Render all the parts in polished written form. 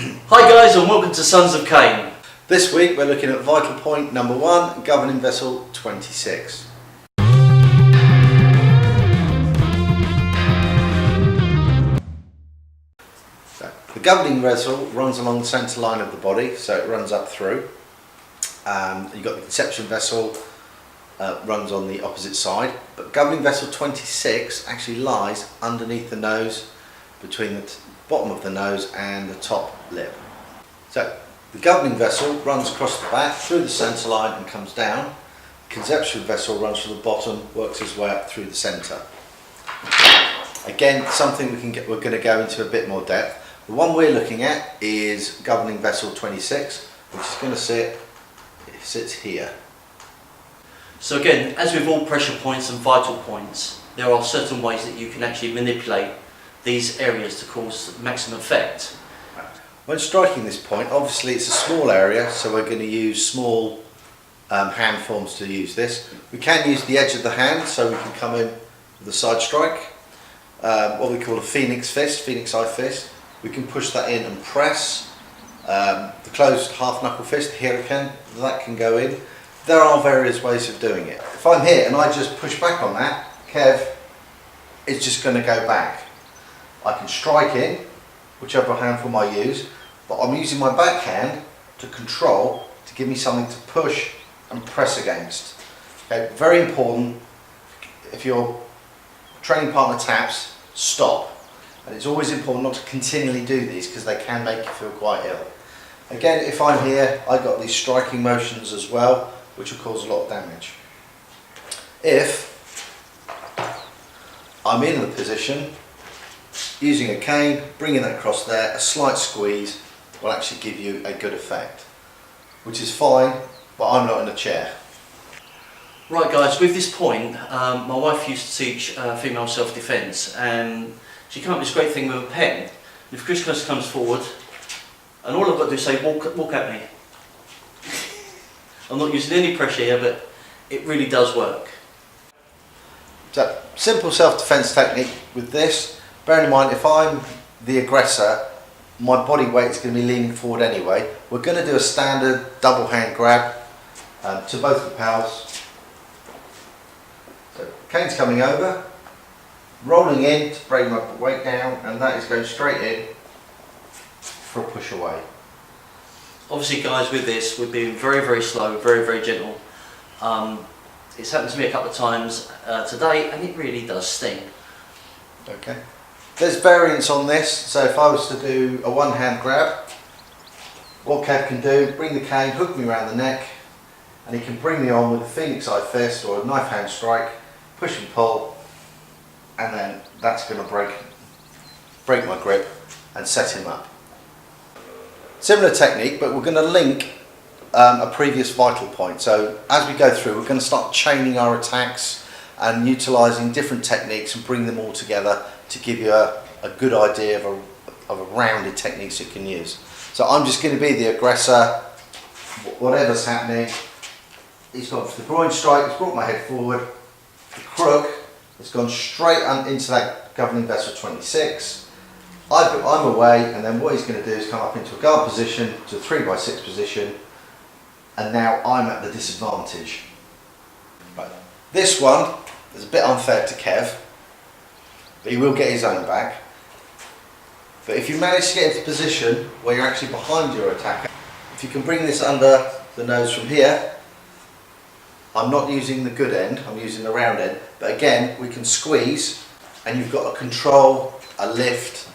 Hi guys, and welcome to Sons of Cane. This week we're looking at vital point number 1, governing vessel 26. So, the governing vessel runs along the centre line of the body, so it runs up through. You've got the conception vessel, runs on the opposite side, but governing vessel 26 actually lies underneath the nose, between the bottom of the nose and the top lip. So the governing vessel runs across the back through the centre line and comes down. The conception vessel runs from the bottom, works its way up through the centre. Again, something we're going to go into a bit more depth. The one we're looking at is governing vessel 26, which is going to sits here. So again, as with all pressure points and vital points, there are certain ways that you can actually manipulate these areas to cause maximum effect. When striking this point, obviously it's a small area, so we're going to use small hand forms to use this. We can use the edge of the hand, so we can come in with a side strike, what we call a phoenix eye fist. We can push that in and press. The closed half knuckle fist, hurricane, that can go in. There are various ways of doing it. If I'm here and I just push back on that, Kev is just going to go back. I can strike in, whichever hand form I use, but I'm using my backhand to control, to give me something to push and press against. Okay, very important. If your training partner taps, stop. And it's always important not to continually do these because they can make you feel quite ill. Again, if I'm here, I've got these striking motions as well, which will cause a lot of damage. If I'm in the position, using a cane, bringing that across there, a slight squeeze will actually give you a good effect, which is fine, but I'm not in a chair. Right guys, with this point, my wife used to teach female self-defence, and she came up with this great thing with a pen. If Chris comes forward, and all I've got to do is say, walk at me. I'm not using any pressure here, but it really does work. So, simple self-defence technique with this. Bear in mind, if I'm the aggressor, my body weight is going to be leaning forward anyway. We're going to do a standard double hand grab to both lapels. So, cane's coming over, rolling in to bring my weight down, and that is going straight in for a push away. Obviously guys, with this, we're being very, very slow, very, very gentle. It's happened to me a couple of times today, and it really does sting. Okay. There's variance on this, so if I was to do a one hand grab, what Kev can do, bring the cane, hook me around the neck, and he can bring me on with a phoenix eye fist or a knife hand strike, push and pull, and then that's going to break my grip and set him up. Similar technique, but we're going to link a previous vital point. So as we go through, we're going to start chaining our attacks and utilising different techniques and bring them all together to give you a good idea of a rounded techniques you can use. So I'm just going to be the aggressor, whatever's happening. He's gone for the groin strike, he's brought my head forward, the crook has gone straight into that governing vessel 26. I'm away, and then what he's going to do is come up into a guard position, to a 3x6 position, and now I'm at the disadvantage. Right. This one is a bit unfair to Kev, but he will get his own back. But if you manage to get into a position where you're actually behind your attacker, if you can bring this under the nose from here, I'm not using the good end, I'm using the round end, but again, we can squeeze, and you've got a control, a lift,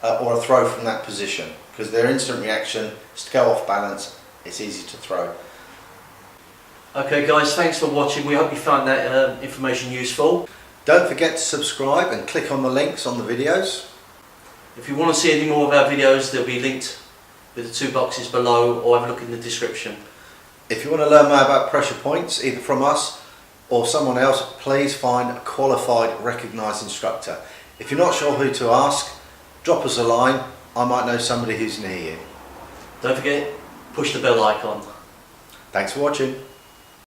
or a throw from that position, because their instant reaction is to go off balance. It's easy to throw. Okay guys, thanks for watching. We hope you found that information useful. Don't forget to subscribe and click on the links on the videos. If you want to see any more of our videos, they'll be linked with the 2 boxes below, or have a look in the description. If you want to learn more about pressure points, either from us or someone else, please find a qualified, recognised instructor. If you're not sure who to ask, drop us a line. I might know somebody who's near you. Don't forget, push the bell icon. Thanks for watching.